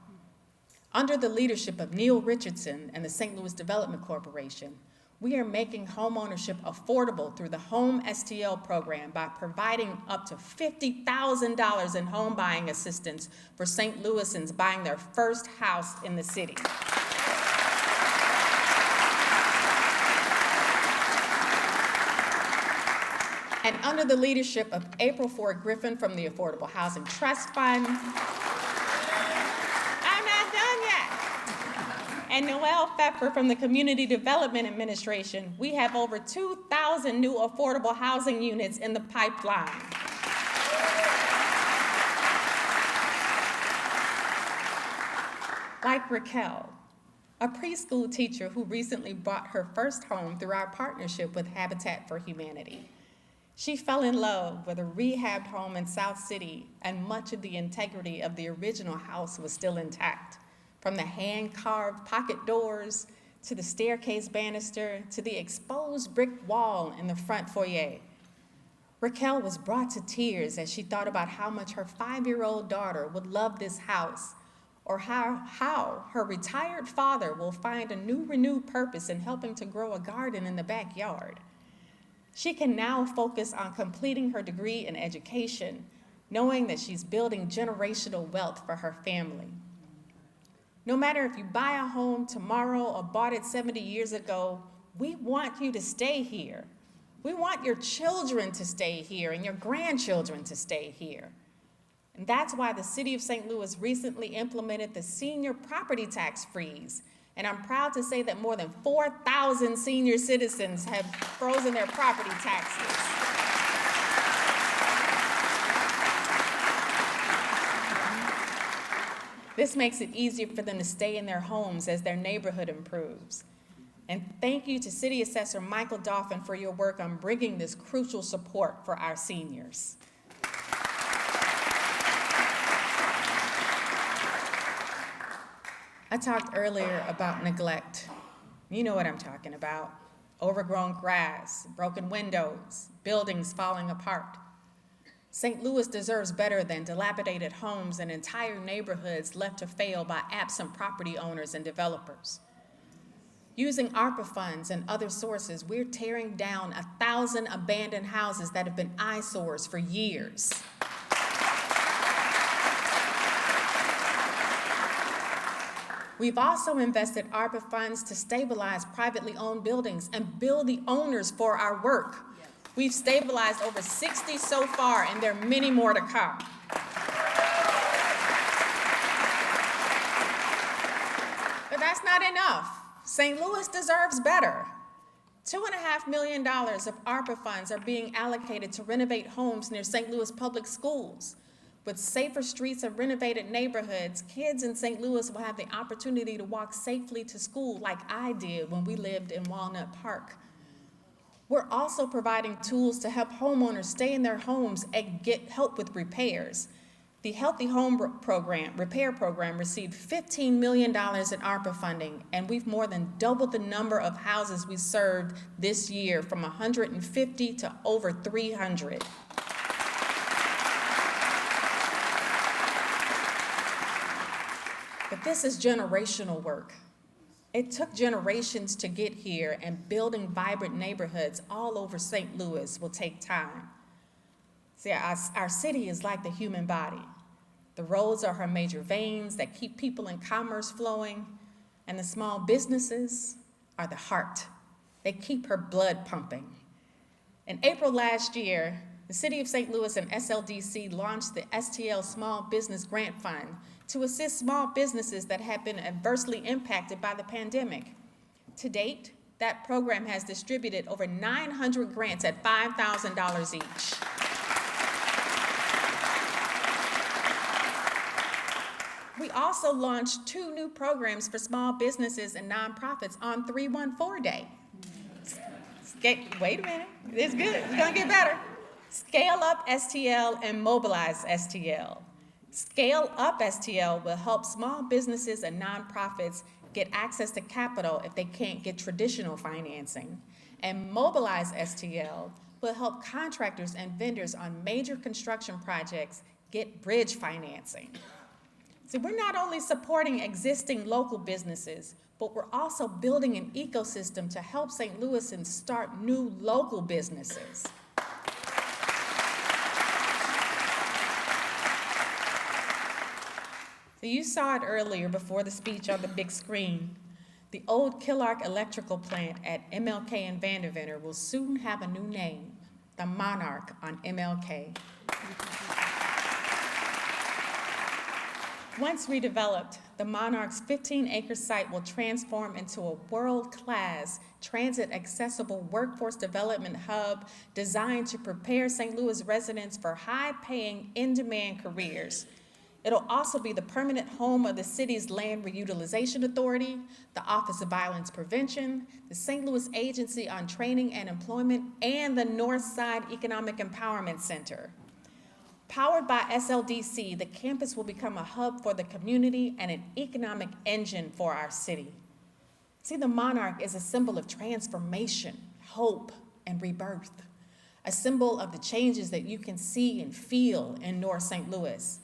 Under the leadership of Neil Richardson and the St. Louis Development Corporation, we are making homeownership affordable through the Home STL program by providing up to $50,000 in home buying assistance for St. Louisans buying their first house in the city. And under the leadership of April Ford Griffin from the Affordable Housing Trust Fund, and Noelle Pfeffer from the Community Development Administration, we have over 2,000 new affordable housing units in the pipeline. Like Raquel, a preschool teacher who recently bought her first home through our partnership with Habitat for Humanity. She fell in love with a rehabbed home in South City, and much of the integrity of the original house was still intact. From the hand-carved pocket doors, to the staircase banister, to the exposed brick wall in the front foyer. Raquel was brought to tears as she thought about how much her 5-year-old daughter would love this house, or how her retired father will find a new renewed purpose in helping to grow a garden in the backyard. She can now focus on completing her degree in education, knowing that she's building generational wealth for her family. No matter if you buy a home tomorrow or bought it 70 years ago, we want you to stay here. We want your children to stay here and your grandchildren to stay here. And that's why the City of St. Louis recently implemented the senior property tax freeze. And I'm proud to say that more than 4,000 senior citizens have frozen their property taxes. This makes it easier for them to stay in their homes as their neighborhood improves. And thank you to City Assessor Michael Dauphin for your work on bringing this crucial support for our seniors. I talked earlier about neglect. You know what I'm talking about. Overgrown grass, broken windows, buildings falling apart. St. Louis deserves better than dilapidated homes and entire neighborhoods left to fail by absent property owners and developers. Using ARPA funds and other sources, we're tearing down 1,000 abandoned houses that have been eyesores for years. We've also invested ARPA funds to stabilize privately owned buildings and bill the owners for our work. We've stabilized over 60 so far, and there are many more to come. But that's not enough. St. Louis deserves better. $2.5 million of ARPA funds are being allocated to renovate homes near St. Louis public schools. With safer streets and renovated neighborhoods, kids in St. Louis will have the opportunity to walk safely to school like I did when we lived in Walnut Park. We're also providing tools to help homeowners stay in their homes and get help with repairs. The Healthy Home Repair Program received $15 million in ARPA funding, and we've more than doubled the number of houses we served this year from 150 to over 300. But this is generational work. It took generations to get here, and building vibrant neighborhoods all over St. Louis will take time. See, our city is like the human body. The roads are her major veins that keep people and commerce flowing, and the small businesses are the heart. They keep her blood pumping. In April last year, the City of St. Louis and SLDC launched the STL Small Business Grant Fund to assist small businesses that have been adversely impacted by the pandemic. To date, that program has distributed over 900 grants at $5,000 each. We also launched 2 new programs for small businesses and nonprofits on 314 Day. Wait a minute, it's good, it's gonna get better. Scale Up STL and Mobilize STL. Scale Up STL will help small businesses and nonprofits get access to capital if they can't get traditional financing. And Mobilize STL will help contractors and vendors on major construction projects get bridge financing. See, we're not only supporting existing local businesses, but we're also building an ecosystem to help St. Louisans start new local businesses. So you saw it earlier before the speech on the big screen. The old Killark electrical plant at MLK and Vanderveer will soon have a new name, the Monarch on MLK. Once redeveloped, the Monarch's 15-acre site will transform into a world-class, transit-accessible workforce development hub designed to prepare St. Louis residents for high-paying, in-demand careers. It'll also be the permanent home of the city's Land Reutilization Authority, the Office of Violence Prevention, the St. Louis Agency on Training and Employment, and the Northside Economic Empowerment Center. Powered by SLDC, the campus will become a hub for the community and an economic engine for our city. See, the Monarch is a symbol of transformation, hope, and rebirth, a symbol of the changes that you can see and feel in North St. Louis.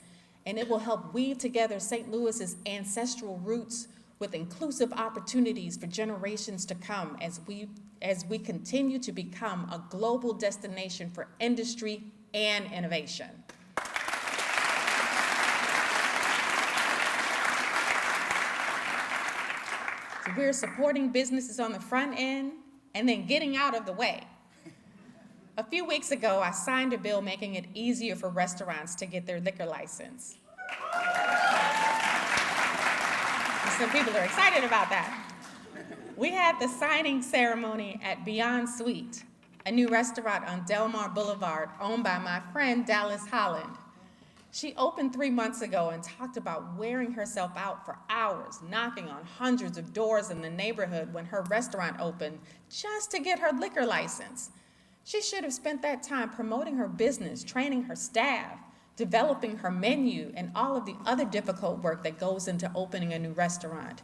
And it will help weave together St. Louis's ancestral roots with inclusive opportunities for generations to come as we continue to become a global destination for industry and innovation. So we're supporting businesses on the front end and then getting out of the way. A few weeks ago, I signed a bill making it easier for restaurants to get their liquor license. And some people are excited about that. We had the signing ceremony at Beyond Sweet, a new restaurant on Delmar Boulevard owned by my friend Dallas Holland. She opened 3 months ago and talked about wearing herself out for hours, knocking on hundreds of doors in the neighborhood when her restaurant opened just to get her liquor license. She should have spent that time promoting her business, training her staff, developing her menu, and all of the other difficult work that goes into opening a new restaurant.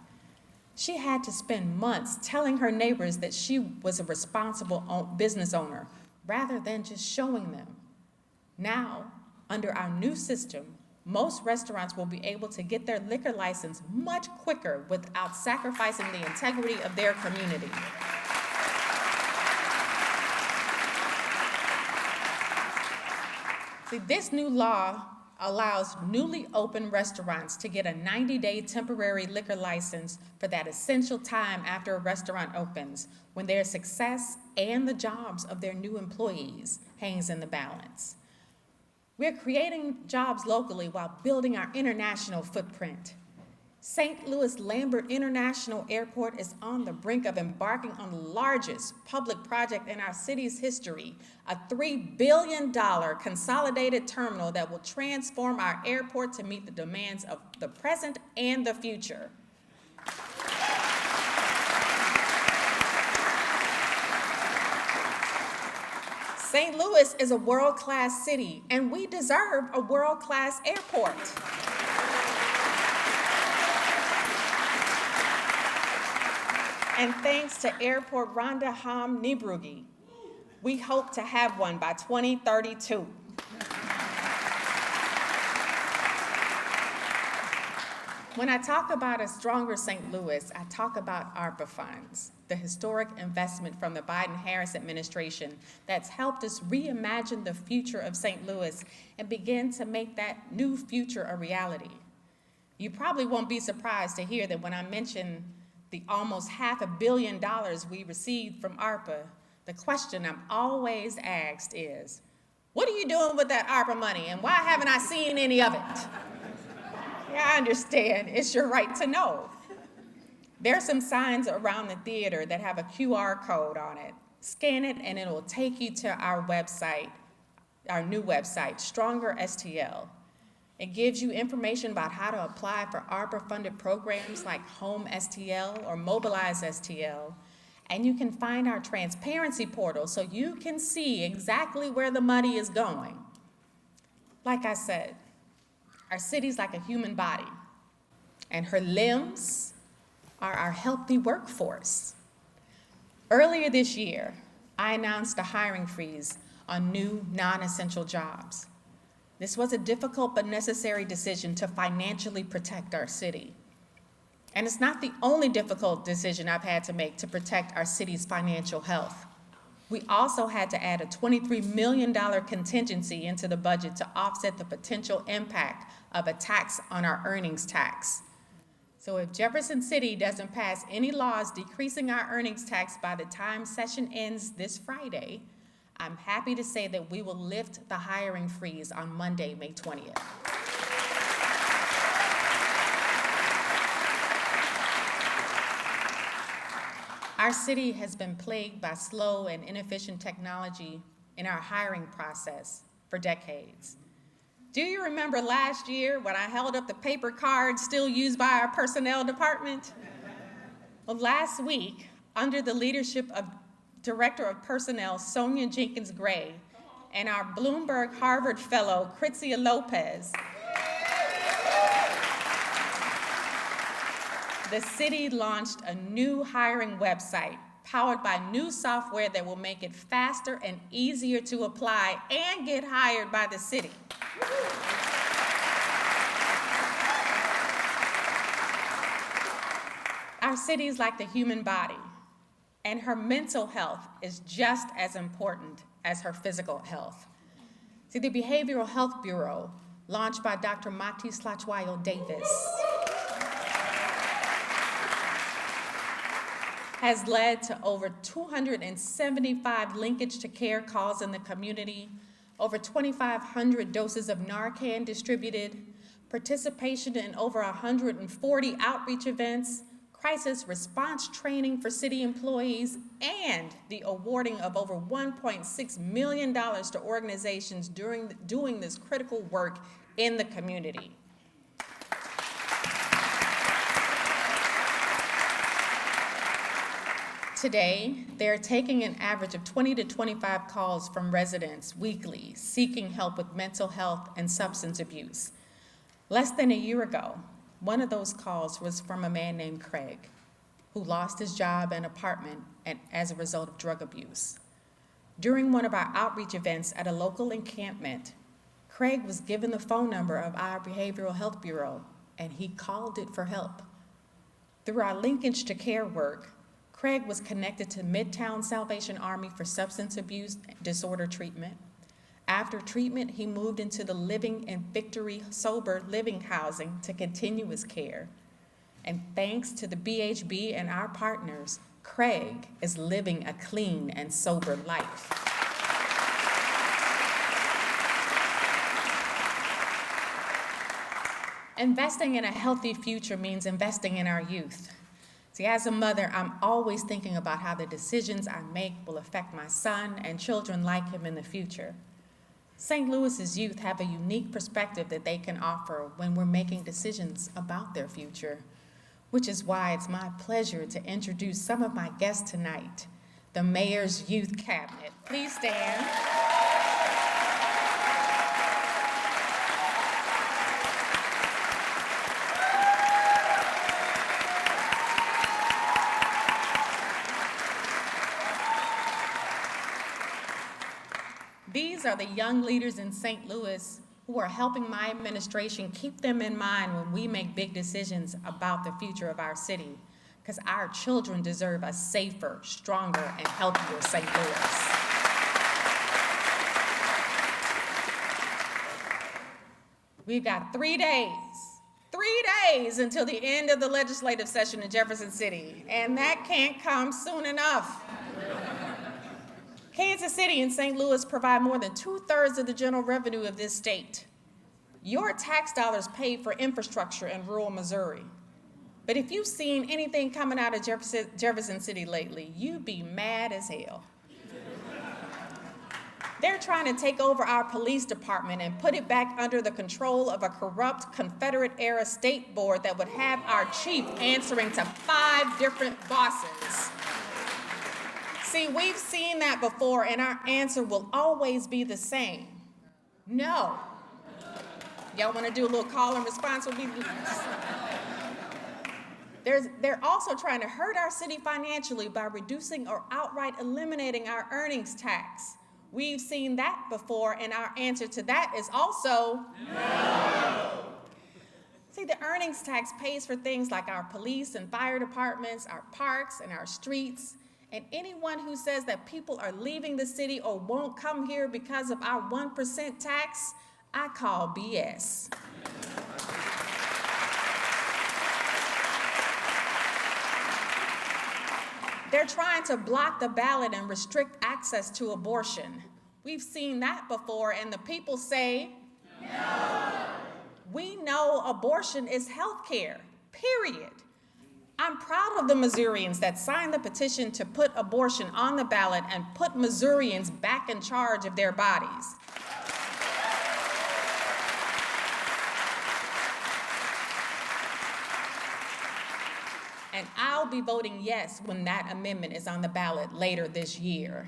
She had to spend months telling her neighbors that she was a responsible business owner, rather than just showing them. Now, under our new system, most restaurants will be able to get their liquor license much quicker without sacrificing the integrity of their community. See, this new law allows newly opened restaurants to get a 90-day temporary liquor license for that essential time after a restaurant opens, when their success and the jobs of their new employees hangs in the balance. We're creating jobs locally while building our international footprint. St. Louis Lambert International Airport is on the brink of embarking on the largest public project in our city's history, a $3 billion consolidated terminal that will transform our airport to meet the demands of the present and the future. St. Louis is a world-class city, and we deserve a world-class airport. And thanks to Airport Rhonda Ham Niebrugge, we hope to have one by 2032. When I talk about a stronger St. Louis, I talk about ARPA funds, the historic investment from the Biden-Harris administration that's helped us reimagine the future of St. Louis and begin to make that new future a reality. You probably won't be surprised to hear that when I mention the almost $500 million we received from ARPA, the question I'm always asked is, what are you doing with that ARPA money, and why haven't I seen any of it? Yeah, I understand. It's your right to know. There are some signs around the theater that have a QR code on it. Scan it, and it will take you to our website, our new website, Stronger STL. It gives you information about how to apply for ARPA-funded programs like Home STL or Mobilize STL. And you can find our transparency portal so you can see exactly where the money is going. Like I said, our city's like a human body, and her limbs are our healthy workforce. Earlier this year, I announced a hiring freeze on new non-essential jobs. This was a difficult but necessary decision to financially protect our city. And it's not the only difficult decision I've had to make to protect our city's financial health. We also had to add a $23 million contingency into the budget to offset the potential impact of a tax on our earnings tax. So if Jefferson City doesn't pass any laws decreasing our earnings tax by the time session ends this Friday, I'm happy to say that we will lift the hiring freeze on Monday, May 20th. Our city has been plagued by slow and inefficient technology in our hiring process for decades. Do you remember last year when I held up the paper cards still used by our personnel department? Well, last week, under the leadership of Director of Personnel Sonia Jenkins Gray and our Bloomberg Harvard Fellow Kritzia Lopez, the city launched a new hiring website powered by new software that will make it faster and easier to apply and get hired by the city. Our city is like the human body, and her mental health is just as important as her physical health. See, the Behavioral Health Bureau, launched by Dr. Mati Slachwayo Davis, has led to over 275 linkage to care calls in the community, over 2,500 doses of Narcan distributed, participation in over 140 outreach events, crisis response training for city employees, and the awarding of over $1.6 million to organizations doing this critical work in the community. Today, they're taking an average of 20 to 25 calls from residents weekly seeking help with mental health and substance abuse. Less than a year ago, one of those calls was from a man named Craig, who lost his job and apartment as a result of drug abuse. During one of our outreach events at a local encampment, Craig was given the phone number of our Behavioral Health Bureau, and he called it for help. Through our linkage to care work, Craig was connected to Midtown Salvation Army for substance abuse disorder treatment. After treatment, he moved into the Living in Victory sober living housing to continue his care. And thanks to the BHB and our partners, Craig is living a clean and sober life. Investing in a healthy future means investing in our youth. See, as a mother, I'm always thinking about how the decisions I make will affect my son and children like him in the future. St. Louis's youth have a unique perspective that they can offer when we're making decisions about their future, which is why it's my pleasure to introduce some of my guests tonight, the Mayor's Youth Cabinet. Please stand. These are the young leaders in St. Louis who are helping my administration keep them in mind when we make big decisions about the future of our city, because our children deserve a safer, stronger, and healthier St. Louis. We've got 3 days until the end of the legislative session in Jefferson City, and that can't come soon enough. Kansas City and St. Louis provide more than 2/3 of the general revenue of this state. Your tax dollars pay for infrastructure in rural Missouri. But if you've seen anything coming out of Jefferson City lately, you'd be mad as hell. They're trying to take over our police department and put it back under the control of a corrupt Confederate-era state board that would have our chief answering to 5 different bosses. See, we've seen that before, and our answer will always be the same: no. Y'all want to do a little call and response with me? They're also trying to hurt our city financially by reducing or outright eliminating our earnings tax. We've seen that before, and our answer to that is also no. See, the earnings tax pays for things like our police and fire departments, our parks, and our streets. And anyone who says that people are leaving the city or won't come here because of our 1% tax, I call BS. They're trying to block the ballot and restrict access to abortion. We've seen that before, and the people say, no. We know abortion is health care, period. I'm proud of the Missourians that signed the petition to put abortion on the ballot and put Missourians back in charge of their bodies. And I'll be voting yes when that amendment is on the ballot later this year.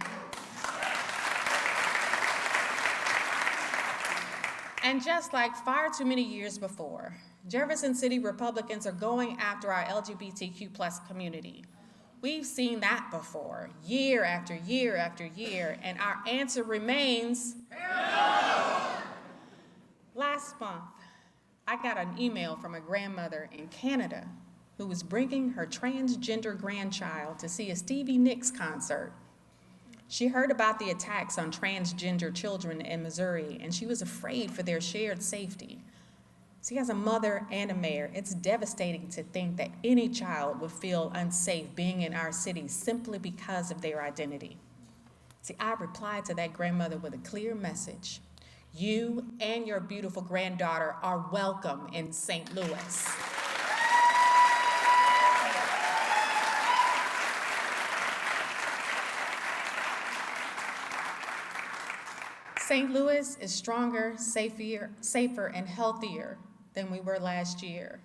And just like far too many years before, Jefferson City Republicans are going after our LGBTQ+ community. We've seen that before, year after year after year, and our answer remains no. Last month, I got an email from a grandmother in Canada who was bringing her transgender grandchild to see a Stevie Nicks concert. She heard about the attacks on transgender children in Missouri, and she was afraid for their shared safety. See, as a mother and a mayor, it's devastating to think that any child would feel unsafe being in our city simply because of their identity. See, I replied to that grandmother with a clear message. You and your beautiful granddaughter are welcome in St. Louis. St. Louis is stronger, safer, and healthier than we were last year.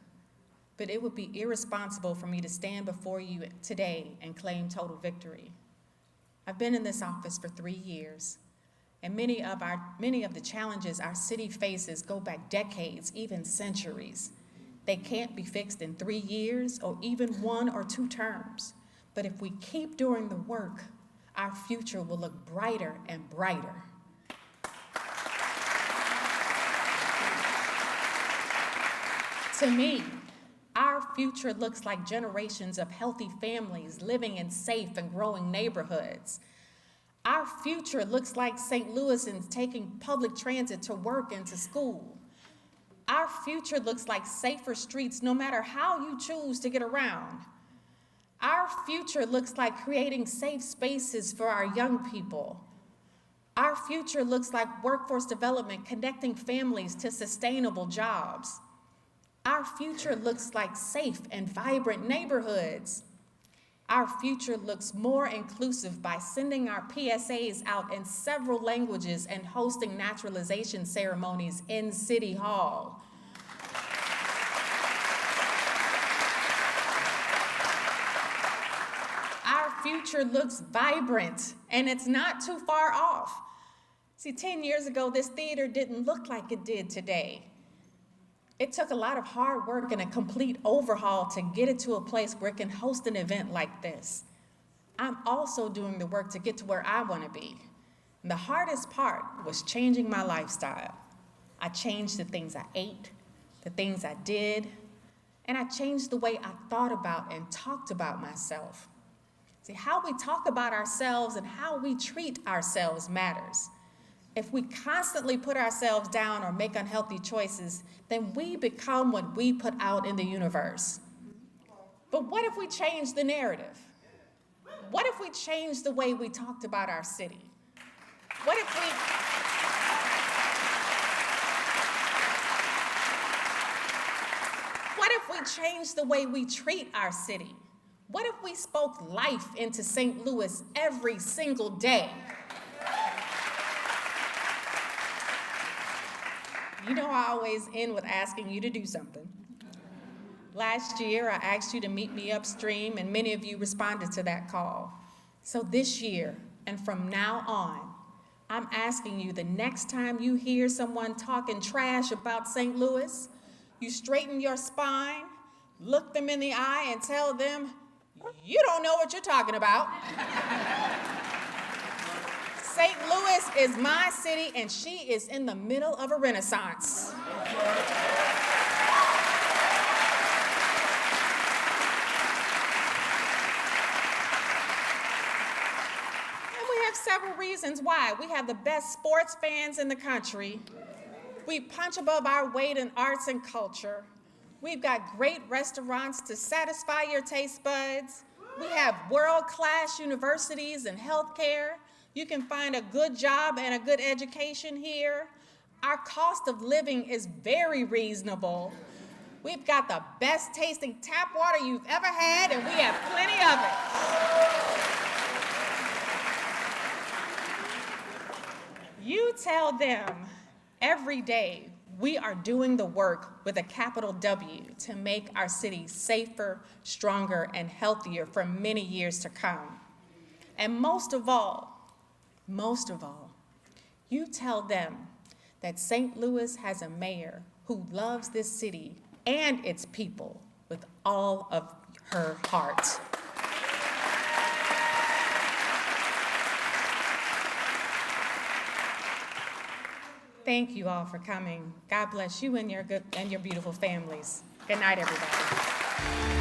But it would be irresponsible for me to stand before you today and claim total victory. I've been in this office for 3 years, and many of the challenges our city faces go back decades, even centuries. They can't be fixed in 3 years or even 1 or 2 terms. But if we keep doing the work, our future will look brighter and brighter. To me, our future looks like generations of healthy families living in safe and growing neighborhoods. Our future looks like St. Louisans taking public transit to work and to school. Our future looks like safer streets no matter how you choose to get around. Our future looks like creating safe spaces for our young people. Our future looks like workforce development connecting families to sustainable jobs. Our future looks like safe and vibrant neighborhoods. Our future looks more inclusive by sending our PSAs out in several languages and hosting naturalization ceremonies in City Hall. Our future looks vibrant, and it's not too far off. See, 10 years ago, this theater didn't look like it did today. It took a lot of hard work and a complete overhaul to get it to a place where it can host an event like this. I'm also doing the work to get to where I want to be. And the hardest part was changing my lifestyle. I changed the things I ate, the things I did, and I changed the way I thought about and talked about myself. See, how we talk about ourselves and how we treat ourselves matters. If we constantly put ourselves down or make unhealthy choices, then we become what we put out in the universe. But what if we change the narrative? What if we change the way we talked about our city? What if we change the way we treat our city? What if we spoke life into St. Louis every single day? You know, I always end with asking you to do something. Last year, I asked you to meet me upstream, and many of you responded to that call. So this year, and from now on, I'm asking you the next time you hear someone talking trash about St. Louis, you straighten your spine, look them in the eye, and tell them, you don't know what you're talking about. St. Louis is my city, and she is in the middle of a renaissance. And we have several reasons why. We have the best sports fans in the country. We punch above our weight in arts and culture. We've got great restaurants to satisfy your taste buds. We have world-class universities and healthcare. You can find a good job and a good education here. Our cost of living is very reasonable. We've got the best tasting tap water you've ever had, and we have plenty of it. You tell them every day we are doing the work with a capital W to make our city safer, stronger, and healthier for many years to come. And most of all, you tell them that St. Louis has a mayor who loves this city and its people with all of her heart. Thank you all for coming. God bless you and your beautiful families. Good night, everybody.